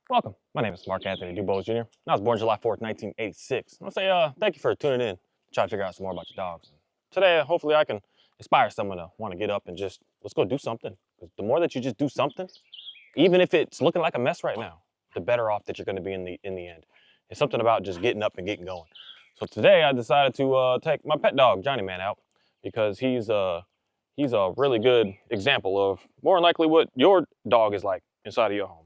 Welcome. My name is Mark Anthony Dubose Jr. I was born July 4th, 1986. I'll say thank you for tuning in, trying to figure out some more about your dogs. Today, hopefully I can inspire someone to want to get up and just, let's go do something. Because the more that you just do something, even if it's looking like a mess right now, the better off that you're going to be in the end. It's something about just getting up and getting going. So today I decided to take my pet dog, Johnny Man, out because he's a really good example of more than likely what your dog is like inside of your home.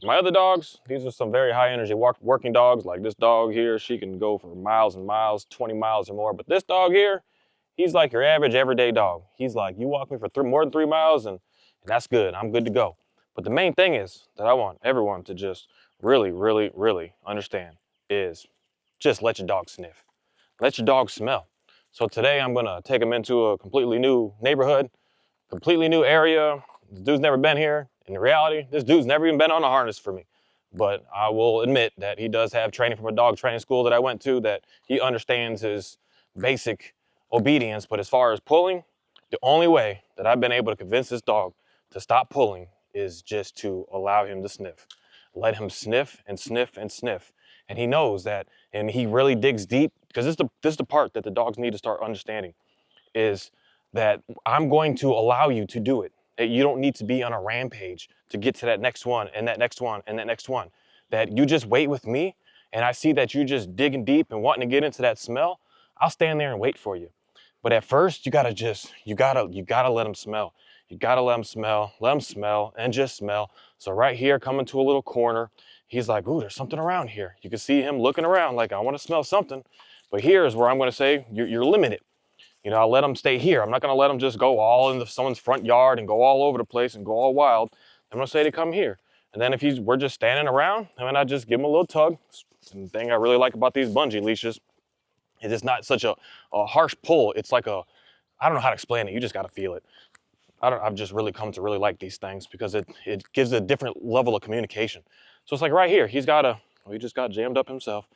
My other dogs, these are some very high energy working dogs. Like this dog here, she can go for miles and miles, 20 miles or more. But this dog here, he's like your average everyday dog. He's like, you walk me for more than 3 miles and that's good. I'm good to go. But the main thing is that I want everyone to just really, really, really understand is just let your dog sniff. Let your dog smell. So today I'm gonna take him into a completely new neighborhood, completely new area. This dude's never been here. In reality, this dude's never even been on a harness for me. But I will admit that he does have training from a dog training school that I went to, that he understands his basic obedience. But as far as pulling, the only way that I've been able to convince this dog to stop pulling is just to allow him to sniff. Let him sniff and sniff and sniff. And he knows that, and he really digs deep, because this is the part that the dogs need to start understanding, is that I'm going to allow you to do it. That you don't need to be on a rampage to get to that next one and that next one and that next one. That you just wait with me, and I see that you're just digging deep and wanting to get into that smell. I'll stand there and wait for you. But at first, you gotta let them smell. You gotta let them smell, and just smell. So right here, coming to a little corner, he's like, ooh, there's something around here. You can see him looking around like, I wanna smell something. But here is where I'm gonna say, you're limited. You know, I'll let them stay here. I'm not gonna let them just go all into someone's front yard and go all over the place and go all wild. I'm gonna say to come here. And then if we're just standing around, and then I just give him a little tug. And the thing I really like about these bungee leashes is it's not such a harsh pull. It's like I don't know how to explain it. You just gotta feel it. I've just really come to really like these things because it gives a different level of communication. So it's like right here, he just got jammed up himself.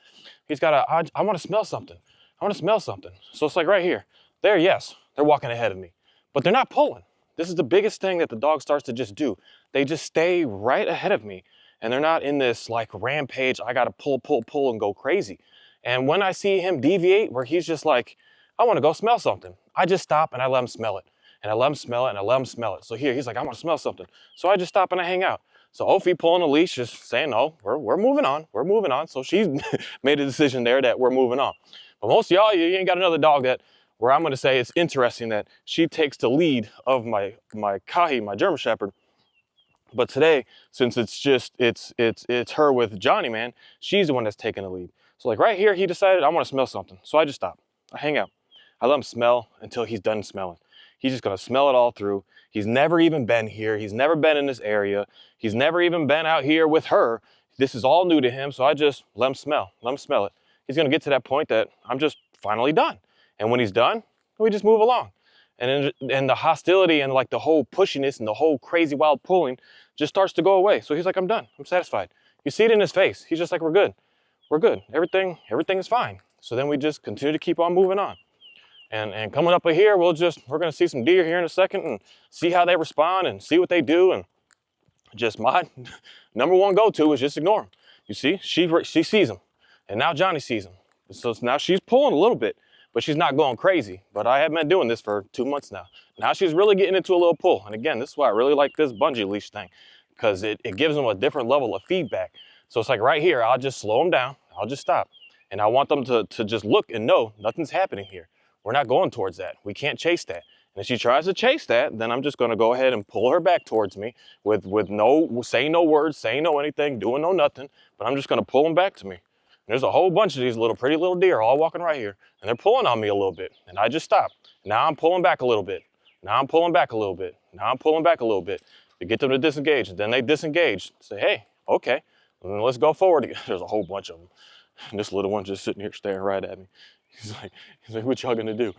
I want to smell something. I want to smell something. So it's like right here. There, yes, they're walking ahead of me, but they're not pulling. This is the biggest thing that the dog starts to just do. They just stay right ahead of me, and they're not in this like rampage. I got to pull, pull, pull and go crazy. And when I see him deviate where he's just like, I want to go smell something, I just stop and I let him smell it. And I let him smell it and I let him smell it. So here, he's like, I want to smell something. So I just stop and I hang out. So Ophi pulling the leash, just saying, no, we're moving on. We're moving on. So she's made a decision there that we're moving on. But most of y'all, you ain't got another dog that, where I'm going to say it's interesting that she takes the lead of my Kahi, my German Shepherd. But today, since it's her with Johnny Man, she's the one that's taking the lead. So like right here, he decided I want to smell something. So I just stop. I hang out. I let him smell until he's done smelling. He's just gonna smell it all through. He's never even been here. He's never been in this area. He's never even been out here with her. This is all new to him. So I just let him smell it. He's gonna get to that point that I'm just finally done. And when he's done, we just move along. And the hostility and like the whole pushiness and the whole crazy wild pulling just starts to go away. So he's like, I'm done. I'm satisfied. You see it in his face. He's just like, we're good. We're good. Everything is fine. So then we just continue to keep on moving on. And coming up here, we're gonna see some deer here in a second and see how they respond and see what they do. And just my number one go-to is just ignore them. You see, she sees them, and now Johnny sees them. So now she's pulling a little bit, but she's not going crazy. But I have been doing this for 2 months now. Now she's really getting into a little pull. And again, this is why I really like this bungee leash thing, because it gives them a different level of feedback. So it's like right here, I'll just slow them down. I'll just stop. And I want them to just look and know nothing's happening here. We're not going towards that. We can't chase that. And if she tries to chase that, then I'm just going to go ahead and pull her back towards me with no, saying no words, saying no anything, doing no nothing. But I'm just going to pull them back to me. And there's a whole bunch of these pretty little deer all walking right here. And they're pulling on me a little bit. And I just stop. Now I'm pulling back a little bit. Now I'm pulling back a little bit. Now I'm pulling back a little bit to get them to disengage. And then they disengage. Say, hey, okay, and then let's go forward again. There's a whole bunch of them. And this little one just sitting here staring right at me. He's like, what y'all gonna do?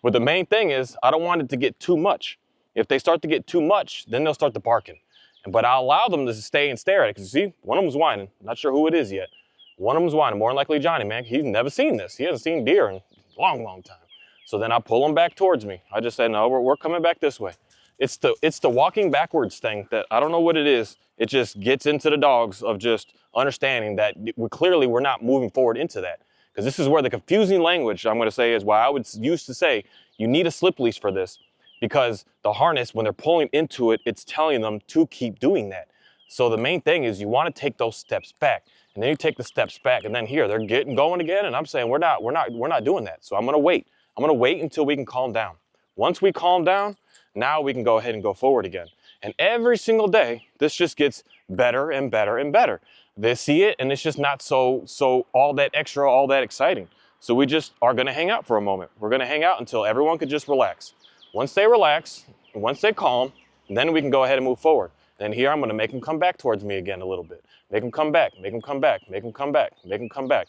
But the main thing is, I don't want it to get too much. If they start to get too much, then they'll start to barking. But I'll allow them to stay and stare at it. Because you see, one of them's whining. Not sure who it is yet. One of them's whining. More than likely Johnny, man. He's never seen this. He hasn't seen deer in a long, long time. So then I pull him back towards me. I just say, no, we're coming back this way. it's the walking backwards thing that I don't know what it is. It just gets into the dogs of just understanding that we're not moving forward into that. Because this is where the confusing language I'm going to say is why I would used to say you need a slip leash for this, because the harness, when they're pulling into it, it's telling them to keep doing that. So the main thing is you want to take those steps back, and then you take the steps back, and then here they're getting going again, and I'm saying we're not doing that. So I'm going to wait. I'm going to wait until we can calm down. Once we calm down, now we can go ahead and go forward again. And every single day, this just gets better and better and better. They see it, and it's just not so all that extra, all that exciting. So we just are going to hang out for a moment. We're going to hang out until everyone could just relax. Once they relax, once they calm, then we can go ahead and move forward. Then here I'm going to make them come back towards me again a little bit. Make them come back, make them come back, make them come back, make them come back.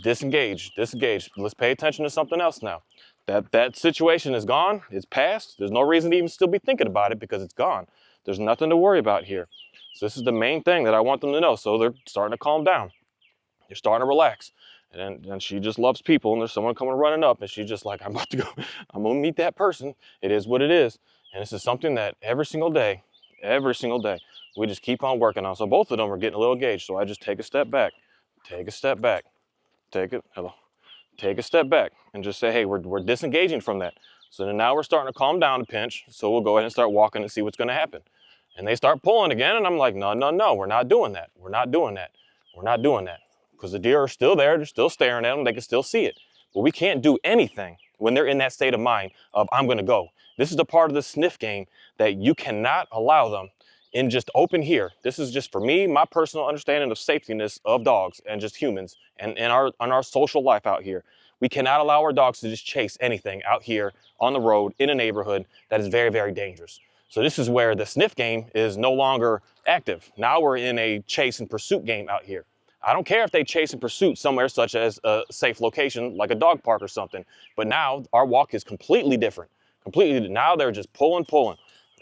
Disengage, disengage. Let's pay attention to something else now. That situation is gone, it's past. There's no reason to even still be thinking about it because it's gone. There's nothing to worry about here. So this is the main thing that I want them to know. So they're starting to calm down. You're starting to relax. And she just loves people, and there's someone coming running up, and she's just like, I'm about to go, I'm gonna meet that person. It is what it is. And this is something that every single day, we just keep on working on. So both of them are getting a little engaged. So I just take a step back, take a step back, take a step back, and just say, hey, we're disengaging from that. So then now we're starting to calm down a pinch. So we'll go ahead and start walking and see what's gonna happen. And they start pulling again, and I'm like, no, no, no, we're not doing that. We're not doing that. We're not doing that. Because the deer are still there, they're still staring at them, they can still see it. But we can't do anything when they're in that state of mind of, I'm gonna go. This is the part of the sniff game that you cannot allow them in just open here. This is just for me, my personal understanding of safetyness of dogs and just humans and in our social life out here. We cannot allow our dogs to just chase anything out here on the road in a neighborhood that is very, very dangerous. So this is where the sniff game is no longer active. Now we're in a chase and pursuit game out here. I don't care if they chase and pursuit somewhere such as a safe location like a dog park or something, but now our walk is completely different. Completely, now they're just pulling,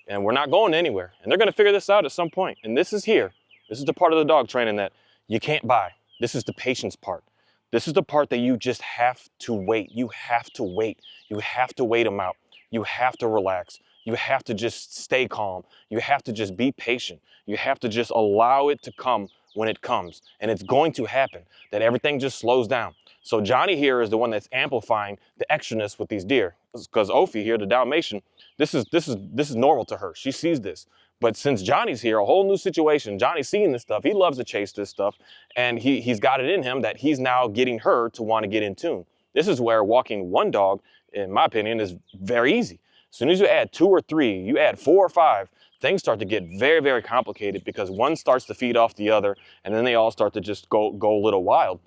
and we're not going anywhere. And they're gonna figure this out at some point. And this is here. This is the part of the dog training that you can't buy. This is the patience part. This is the part that you just have to wait. You have to wait. You have to wait them out. You have to relax. You have to just stay calm. You have to just be patient. You have to just allow it to come when it comes. And it's going to happen, that everything just slows down. So Johnny here is the one that's amplifying the extraness with these deer. Because Ophi here, the Dalmatian, this is normal to her. She sees this. But since Johnny's here, a whole new situation. Johnny's seeing this stuff. He loves to chase this stuff. And he's got it in him that he's now getting her to want to get in tune. This is where walking one dog, in my opinion, is very easy. As soon as you add 2 or 3, you add 4 or 5, things start to get very, very complicated because one starts to feed off the other, and then they all start to just go a little wild.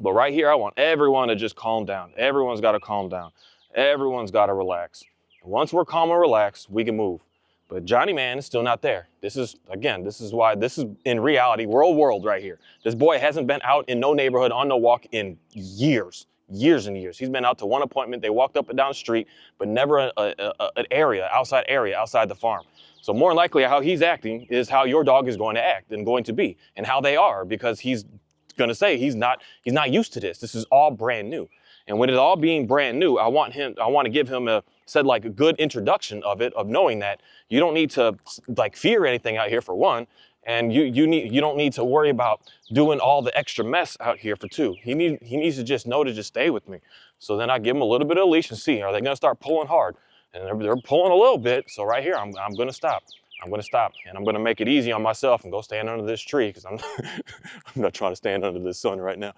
But right here, I want everyone to just calm down. Everyone's got to calm down. Everyone's got to relax. And once we're calm and relaxed, we can move. But Johnny Man is still not there. This is why this is in reality, real world right here. This boy hasn't been out in no neighborhood on no walk in years and years. He's been out to one appointment. They walked up and down the street, but never an area, outside the farm. So more than likely how he's acting is how your dog is going to act and going to be, and how they are, because he's going to say he's not used to this. This is all brand new. And with it all being brand new, I want to give him a good introduction of it, of knowing that you don't need to like fear anything out here for one, and you don't need to worry about doing all the extra mess out here for two. He needs to just know to just stay with me. So then I give him a little bit of a leash and see, are they going to start pulling hard? And they're pulling a little bit. So right here, I'm going to stop. I'm going to stop, and I'm going to make it easy on myself and go stand under this tree, because I'm not trying to stand under the sun right now.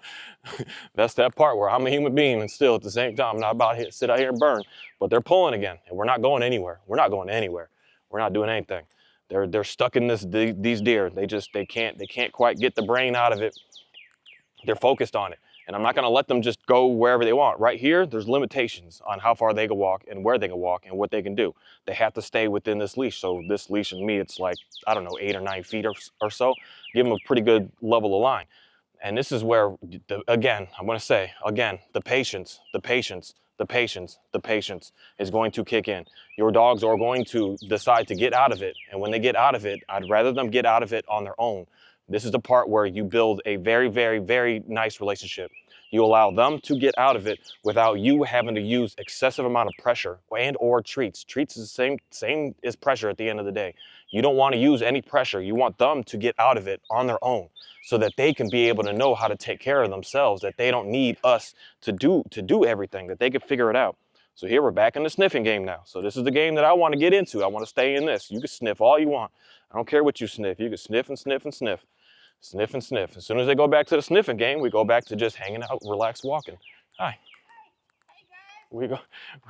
That's that part where I'm a human being, and still at the same time, I'm not about to sit out here and burn. But they're pulling again, and we're not going anywhere. We're not going anywhere. We're not doing anything. They're stuck in these deer. They can't quite get the brain out of it. They're focused on it. And I'm not going to let them just go wherever they want. Right here, there's limitations on how far they can walk and where they can walk and what they can do. They have to stay within this leash. So this leash and me, it's like, I don't know, 8 or 9 feet or so. Give them a pretty good level of line. And this is where, again, I'm going to say, again, the patience is going to kick in. Your dogs are going to decide to get out of it. And when they get out of it, I'd rather them get out of it on their own. This is the part where you build a very, very, very nice relationship. You allow them to get out of it without you having to use excessive amount of pressure and or treats. Treats is the same as pressure at the end of the day. You don't want to use any pressure. You want them to get out of it on their own so that they can be able to know how to take care of themselves, that they don't need us to do everything, that they can figure it out. So here we're back in the sniffing game now. So this is the game that I want to get into. I want to stay in this. You can sniff all you want. I don't care what you sniff. You can sniff and sniff and sniff. Sniff and sniff. As soon as they go back to the sniffing game, we go back to just hanging out, relaxed walking. Hi. We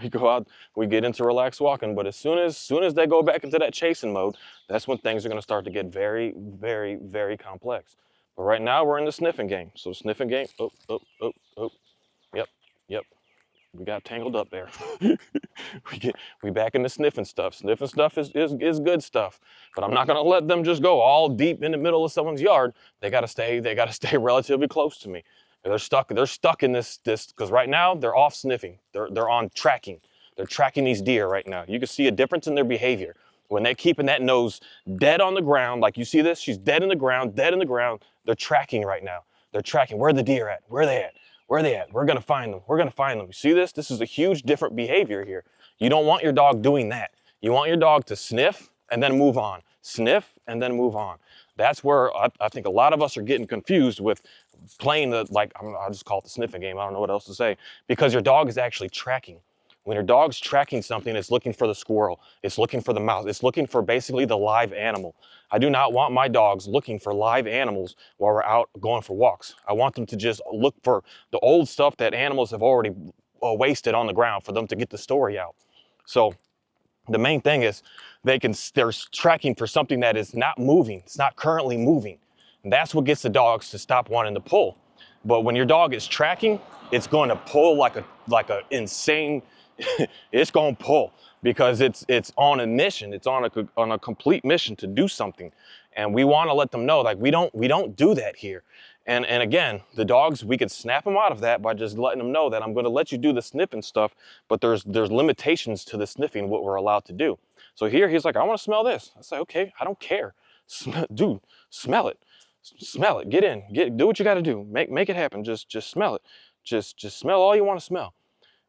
go out, we get into relaxed walking, but as soon as they go back into that chasing mode, that's when things are going to start to get very, very, very complex. But right now we're in the sniffing game. So sniffing game, oh, oh, oh, oh, yep, yep. We got tangled up there. we back into sniffing stuff. Sniffing stuff is good stuff. But I'm not gonna let them just go all deep in the middle of someone's yard. They gotta stay relatively close to me. They're stuck in this because right now they're off sniffing. They're on tracking. They're tracking these deer right now. You can see a difference in their behavior. When they're keeping that nose dead on the ground, like you see this, she's dead in the ground, dead in the ground. They're tracking right now. They're tracking. Where are the deer at? Where are they at? Where are they at? We're gonna find them. We're gonna find them. You see this? This is a huge different behavior here. You don't want your dog doing that. You want your dog to sniff and then move on. Sniff and then move on. That's where I think a lot of us are getting confused with playing I'll just call it the sniffing game. I don't know what else to say. Because your dog is actually tracking. When your dog's tracking something, it's looking for the squirrel. It's looking for the mouse. It's looking for basically the live animal. I do not want my dogs looking for live animals while we're out going for walks. I want them to just look for the old stuff that animals have already wasted on the ground for them to get the story out. So the main thing is they're tracking for something that is not moving. It's not currently moving. And that's what gets the dogs to stop wanting to pull. But when your dog is tracking, it's going to pull like a insane. It's going to pull because it's on a mission. It's on a complete mission to do something, and we want to let them know like we don't do that here. And again, the dogs, we can snap them out of that by just letting them know that I'm going to let you do the sniffing stuff, but there's limitations to the sniffing what we're allowed to do. So here he's like, I want to smell this. I say, okay, I don't care, dude, smell it. Smell it. Get in. Do what you got to do. Make it happen. Just smell it. Just smell all you want to smell.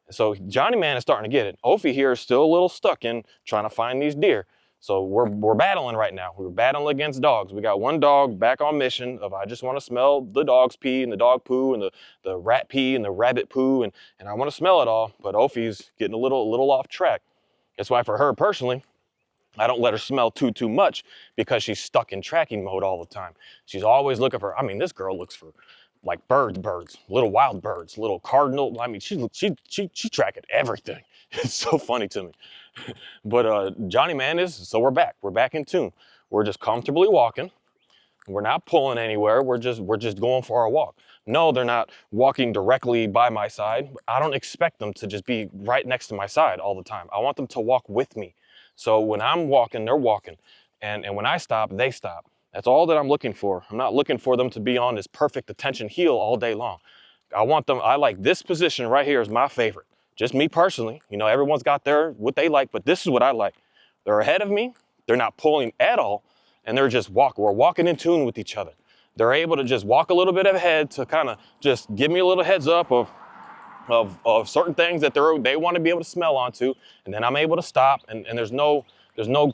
So Johnny Man is starting to get it. Ophi here is still a little stuck in trying to find these deer. So we're battling right now. We're battling against dogs. We got one dog back on mission of I just want to smell the dog's pee and the dog poo and the rat pee and the rabbit poo and I want to smell it all. But Ophi's getting a little off track. That's why for her personally, I don't let her smell too much because she's stuck in tracking mode all the time. She's always looking for, I mean, this girl looks for like birds, little wild birds, little cardinal. I mean, she tracking everything. It's so funny to me. But Johnny Man is, so we're back in tune. We're just comfortably walking. We're not pulling anywhere. We're just going for our walk. No, they're not walking directly by my side. I don't expect them to just be right next to my side all the time. I want them to walk with me. So when I'm walking, they're walking. And when I stop, they stop. That's all that I'm looking for. I'm not looking for them to be on this perfect attention heel all day long. I like this position right here is my favorite. Just me personally. You know, everyone's got what they like, but this is what I like. They're ahead of me. They're not pulling at all. And they're just walking. We're walking in tune with each other. They're able to just walk a little bit ahead to kind of just give me a little heads up of certain things that they want to be able to smell onto, and then I'm able to stop, and there's no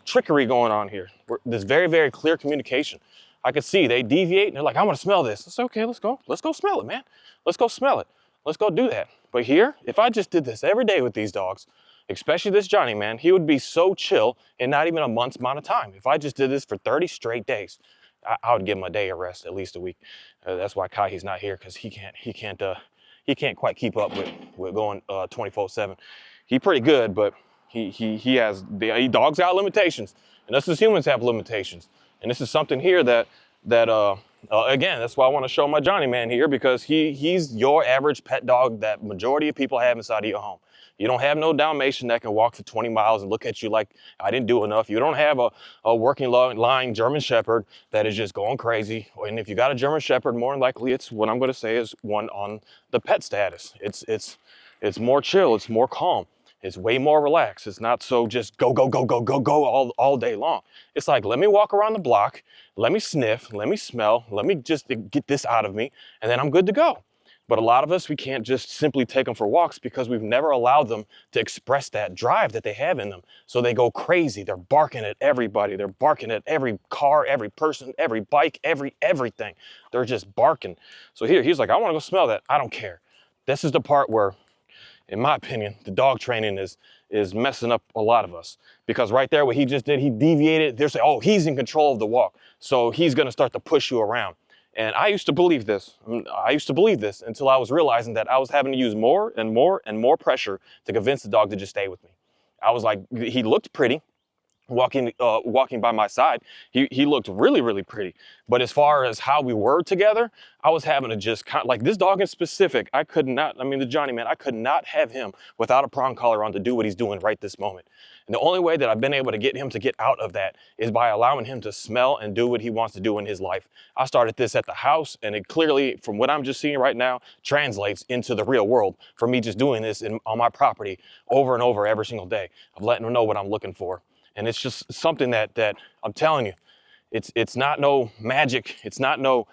trickery going on here. There's very, very clear communication. I could see they deviate, and they're like, I want to smell this. It's okay, let's go smell it, man. Let's go smell it. Let's go do that. But here, if I just did this every day with these dogs, especially this Johnny Man, he would be so chill in not even a month's amount of time. If I just did this for 30 straight days, I would give him a day of rest, at least a week. That's why Kai's not here, because he can't quite keep up with going 24/7. He's pretty good, but dogs got limitations, and us as humans have limitations. And this is something here that again, that's why I want to show my Johnny Man here, because he's your average pet dog that majority of people have inside of your home. You don't have no Dalmatian that can walk for 20 miles and look at you like I didn't do enough. You don't have a working line German Shepherd that is just going crazy. And if you got a German Shepherd, more than likely it's what I'm going to say is one on the pet status. It's more chill. It's more calm. It's way more relaxed. It's not so just go all day long. It's like, let me walk around the block. Let me sniff. Let me smell. Let me just get this out of me. And then I'm good to go. But a lot of us, we can't just simply take them for walks because we've never allowed them to express that drive that they have in them. So they go crazy. They're barking at everybody. They're barking at every car, every person, every bike, everything. They're just barking. So here, he's like, I want to go smell that. I don't care. This is the part where, in my opinion, the dog training is messing up a lot of us. Because right there, what he just did, he deviated. They're saying, oh, he's in control of the walk. So he's going to start to push you around. And I used to believe this. I used to believe this until I was realizing that I was having to use more and more and more pressure to convince the dog to just stay with me. I was like, he looked pretty. Walking by my side, he looked really pretty. But as far as how we were together, I was having to just kind of, like this dog in specific, I could not, I mean the Johnny man, I could not have him without a prong collar on to do what he's doing right this moment. And the only way that I've been able to get him to get out of that is by allowing him to smell and do what he wants to do in his life. I started this at the house, and it clearly, from what I'm just seeing right now, translates into the real world for me just doing this on my property over and over every single day of letting him know what I'm looking for. And it's just something that I'm telling you, it's not no magic. It's not no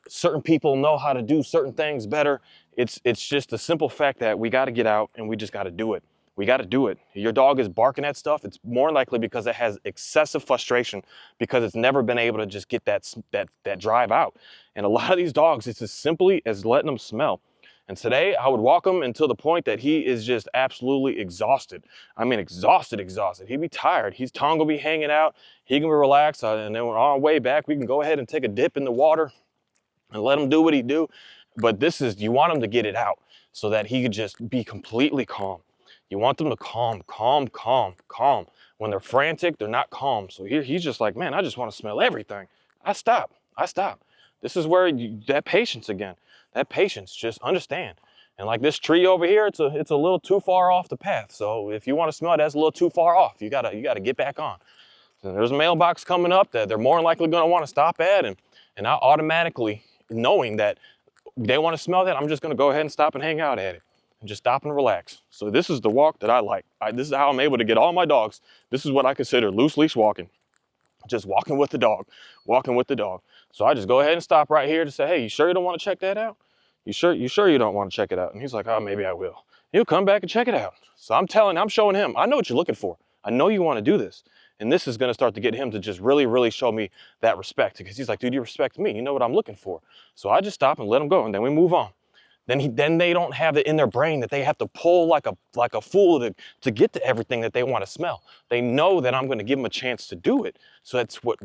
certain people know how to do certain things better. It's just the simple fact that we got to get out and we just got to do it. We got to do it. Your dog is barking at stuff. It's more likely because it has excessive frustration because it's never been able to just get that drive out. And a lot of these dogs, it's as simply as letting them smell. And today I would walk him until the point that he is just absolutely exhausted. I mean, exhausted. He'd be tired. His tongue will be hanging out. He can be relaxed. And then on our way back, we can go ahead and take a dip in the water and let him do what he do. But this is, you want him to get it out so that he could just be completely calm. You want them to calm. When they're frantic, they're not calm. So here he's just like, man, I just want to smell everything. I stop. This is where that patience again. That patience, just understand. And like this tree over here, it's a little too far off the path. So if you want to smell it, that's a little too far off. You gotta get back on. So there's a mailbox coming up that they're more likely gonna want to stop at, and I automatically, knowing that they want to smell that, I'm just gonna go ahead and stop and hang out at it. And just stop and relax. So this is the walk that I like. This is how I'm able to get all my dogs. This is what I consider loose leash walking. Just walking with the dog. So I just go ahead and stop right here to say, hey, you sure you don't want to check that out? You sure you don't want to check it out? And he's like, oh, maybe I will. He'll come back and check it out. So I'm showing him, I know what you're looking for. I know you want to do this. And this is going to start to get him to just really show me that respect, because he's like, dude, you respect me. You know what I'm looking for. So I just stop and let him go, and then we move on. Then they don't have it in their brain that they have to pull like a fool to get to everything that they want to smell. They know that I'm going to give them a chance to do it. So that's what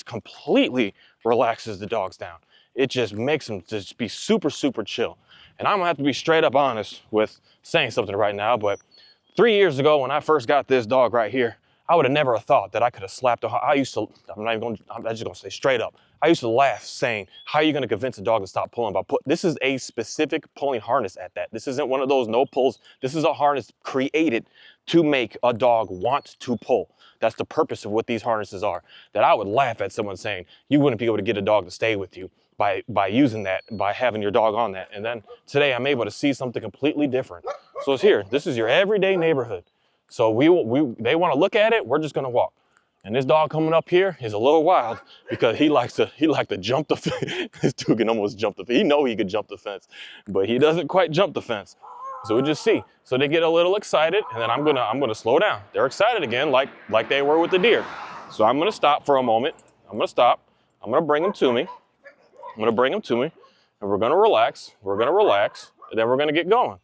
completely relaxes the dogs down. It just makes them just be super chill. And I'm gonna have to be straight up honest with saying something right now, but 3 years ago when I first got this dog right here, I would have never thought that I could have slapped I'm just gonna say straight up. I used to laugh saying, how are you gonna convince a dog to stop pulling? This is a specific pulling harness at that. This isn't one of those no pulls. This is a harness created to make a dog want to pull. That's the purpose of what these harnesses are. That I would laugh at someone saying, you wouldn't be able to get a dog to stay with you by using that, by having your dog on that. And then today I'm able to see something completely different. So it's here. This is your everyday neighborhood. So they want to look at it, we're just gonna walk. And this dog coming up here is a little wild because he likes to jump the fence. This dude can almost jump the fence. He know he could jump the fence, but he doesn't quite jump the fence. So we just see. So they get a little excited, and then I'm gonna slow down. They're excited again, like they were with the deer. So I'm gonna stop for a moment. I'm gonna stop. I'm gonna bring them to me. And we're gonna relax. And then we're gonna get going.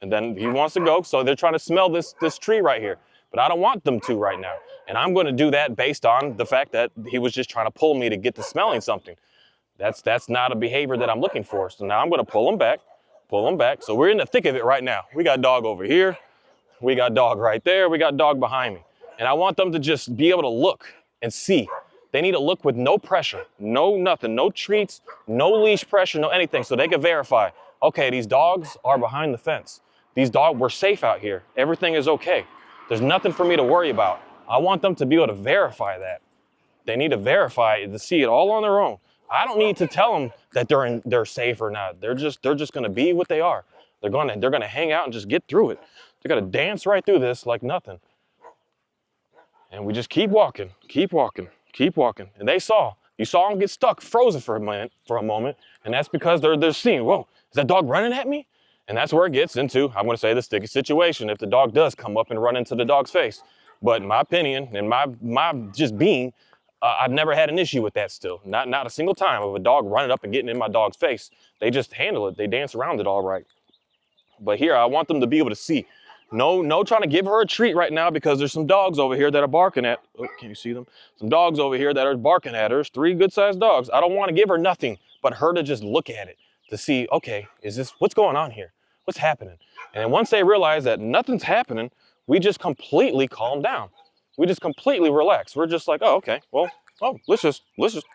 And then he wants to go, so they're trying to smell this tree right here. But I don't want them to right now. And I'm going to do that based on the fact that he was just trying to pull me to get to smelling something. That's not a behavior that I'm looking for. So now I'm going to pull him back. So we're in the thick of it right now. We got dog over here. We got dog right there. We got dog behind me. And I want them to just be able to look and see. They need to look with no pressure, no nothing, no treats, no leash pressure, no anything, so they can verify, okay, these dogs are behind the fence. We're safe out here. Everything is okay. There's nothing for me to worry about. I want them to be able to verify that. They need to verify it, to see it all on their own. I don't need to tell them that they're safe or not. They're just going to be what they are. They're going to hang out and just get through it. They're going to dance right through this like nothing. And we just keep walking. And they saw You saw them get stuck, frozen for a moment, and that's because they're seeing, whoa, is that dog running at me? And that's where it gets into, I'm going to say, the sticky situation if the dog does come up and run into the dog's face. But in my opinion, and my just being, I've never had an issue with that still. Not a single time of a dog running up and getting in my dog's face. They just handle it. They dance around it all right. But here, I want them to be able to see. No trying to give her a treat right now because there's some dogs over here that are barking at, oh, can you see them? Some dogs over here that are barking at her. There's 3 good-sized dogs. I don't want to give her nothing but her to just look at it to see, okay, what's going on here? What's happening? And then once they realize that nothing's happening, we just completely calm down. We just completely relax. We're just like, oh, okay, well, let's just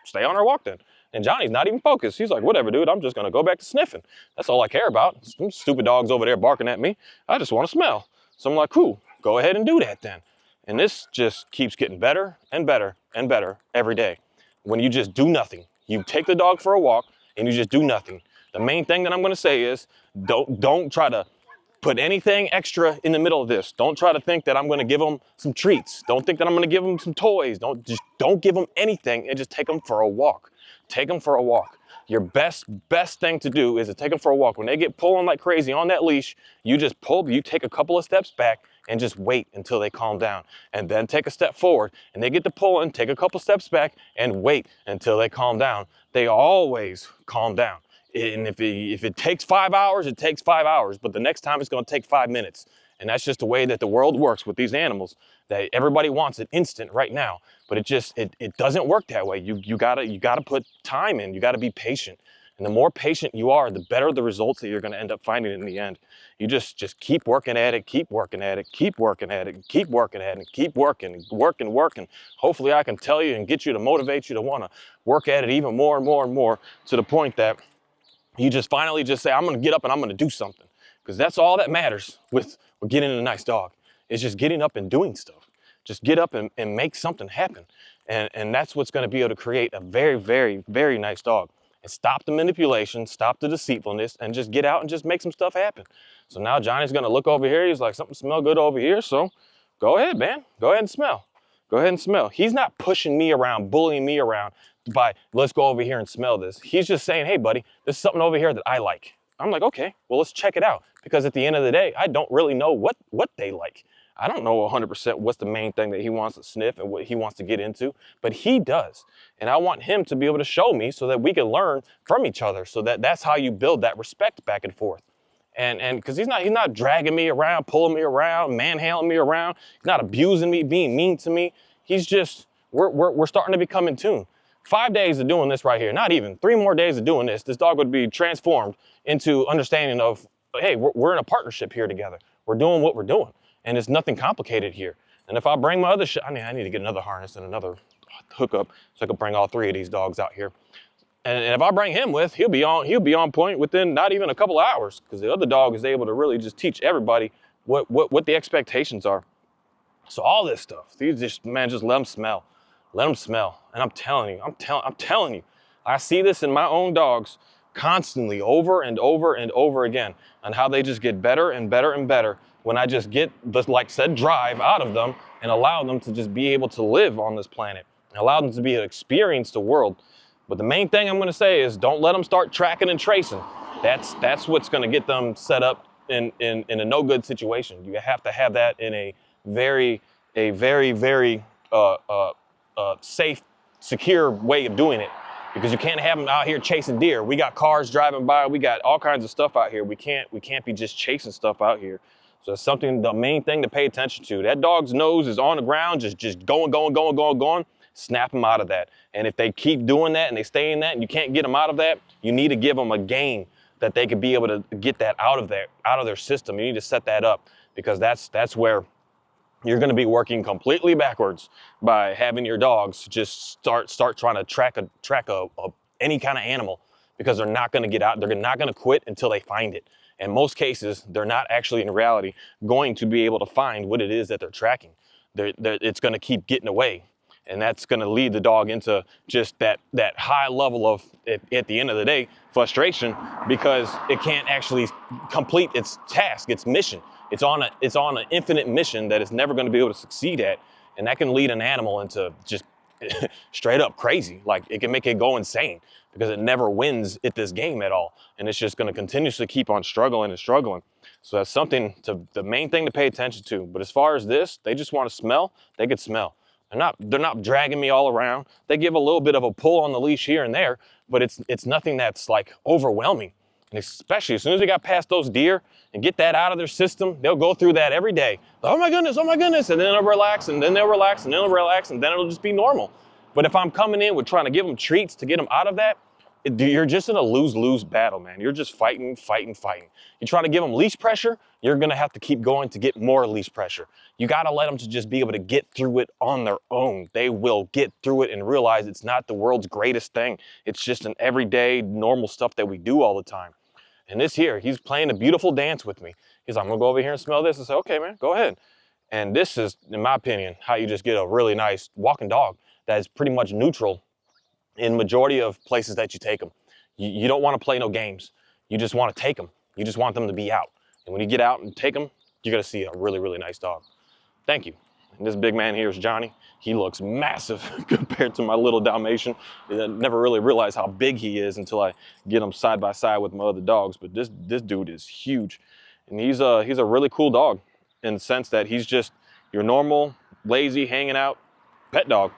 stay on our walk then. And Johnny's not even focused. He's like, whatever, dude, I'm just gonna go back to sniffing. That's all I care about. Some stupid dogs over there barking at me. I just wanna smell. So I'm like, cool, go ahead and do that then. And this just keeps getting better and better and better every day. When you just do nothing, you take the dog for a walk and you just do nothing. The main thing that I'm gonna say is, don't try to put anything extra in the middle of this. Don't try to think that I'm gonna give them some treats. Don't think that I'm gonna give them some toys. Don't give them anything and just take them for a walk. Take them for a walk. Your best thing to do is to take them for a walk. When they get pulling like crazy on that leash, you take a couple of steps back and just wait until they calm down. And then take a step forward and they get to pulling, take a couple steps back and wait until they calm down. They always calm down. And if it takes 5 hours, it takes 5 hours, but the next time it's gonna take 5 minutes. And that's just the way that the world works with these animals, that everybody wants it instant right now, but it doesn't work that way. You gotta put time in, you gotta be patient. And the more patient you are, the better the results that you're gonna end up finding in the end. You just keep working at it, keep working at it, keep working at it, keep working at it, keep working. Hopefully I can tell you and get you to motivate you to wanna work at it even more and more and more to the point that you just finally just say, I'm gonna get up and I'm gonna do something. Because that's all that matters with getting a nice dog. It's just getting up and doing stuff. Just get up and make something happen. And that's what's gonna be able to create a very, very, very nice dog. And stop the manipulation, stop the deceitfulness, and just get out and just make some stuff happen. So now Johnny's gonna look over here. He's like, something smell good over here. So go ahead, man. Go ahead and smell. Go ahead and smell. He's not pushing me around, bullying me around by, let's go over here and smell this. He's just saying, hey, buddy, there's something over here that I like. I'm like, okay, well, let's check it out. Because at the end of the day, I don't really know what they like. I don't know 100% what's the main thing that he wants to sniff and what he wants to get into, but he does. And I want him to be able to show me so that we can learn from each other. So that's how you build that respect back and forth. And because he's not dragging me around, pulling me around, manhandling me around. He's not abusing me, being mean to me. He's just, we're starting to become in tune. 5 days of doing this right here, not even 3 more days of doing this dog would be transformed into understanding of, hey, we're in a partnership here together. We're doing what we're doing, and it's nothing complicated here. And if I bring my other I need to get another harness and another hookup so I can bring all 3 of these dogs out here. And if I bring him with, he'll be on point within not even a couple of hours, because the other dog is able to really just teach everybody what the expectations are. So all this stuff, just let them smell. Let them smell. And I'm telling you, I see this in my own dogs constantly over and over and over again, and how they just get better and better and better when I just get this, like said, drive out of them and allow them to just be able to live on this planet and allow them to be able to experience the world. But the main thing I'm going to say is don't let them start tracking and tracing. That's what's going to get them set up in a no good situation. You have to have that in a very safe, secure way of doing it, because you can't have them out here chasing deer. We got cars driving by. We got all kinds of stuff out here. We can't be just chasing stuff out here. So it's something, the main thing to pay attention to. That dog's nose is on the ground, just going. Snap them out of that. And if they keep doing that and they stay in that and you can't get them out of that, you need to give them a game that they could be able to get that out of their system. You need to set that up, because that's where you're going to be working completely backwards by having your dogs just start trying to track any kind of animal, because they're not going to get out. They're not going to quit until they find it. In most cases, they're not actually in reality going to be able to find what it is that they're tracking. It's going to keep getting away. And that's going to lead the dog into just that high level of, at the end of the day, frustration, because it can't actually complete its task, its mission. It's on an infinite mission that it's never going to be able to succeed at. And that can lead an animal into just straight up crazy. Like it can make it go insane because it never wins at this game at all. And it's just going to continuously keep on struggling and struggling. So that's something the main thing to pay attention to. But as far as this, they just want to smell, they could smell. They're not dragging me all around. They give a little bit of a pull on the leash here and there, but it's nothing that's like overwhelming. And especially as soon as they got past those deer and get that out of their system, they'll go through that every day. Oh my goodness, and then they'll relax, and then they'll relax, and then they'll relax, and then it'll just be normal. But if I'm coming in with trying to give them treats to get them out of that, you're just in a lose-lose battle, man. You're just fighting. You try to give them leash pressure, you're gonna have to keep going to get more leash pressure. You gotta let them to just be able to get through it on their own. They will get through it and realize it's not the world's greatest thing. It's just an everyday, normal stuff that we do all the time. And this here, he's playing a beautiful dance with me. He's like, I'm gonna go over here and smell this and say, okay, man, go ahead. And this is, in my opinion, how you just get a really nice walking dog that is pretty much neutral in majority of places that you take them. You don't want to play no games. You just want to take them. You just want them to be out. And when you get out and take them, you're going to see a really, really nice dog. Thank you. And this big man here is Johnny. He looks massive compared to my little Dalmatian. I never really realized how big he is until I get him side by side with my other dogs. But this dude is huge. And he's a really cool dog in the sense that he's just your normal, lazy, hanging out pet dog.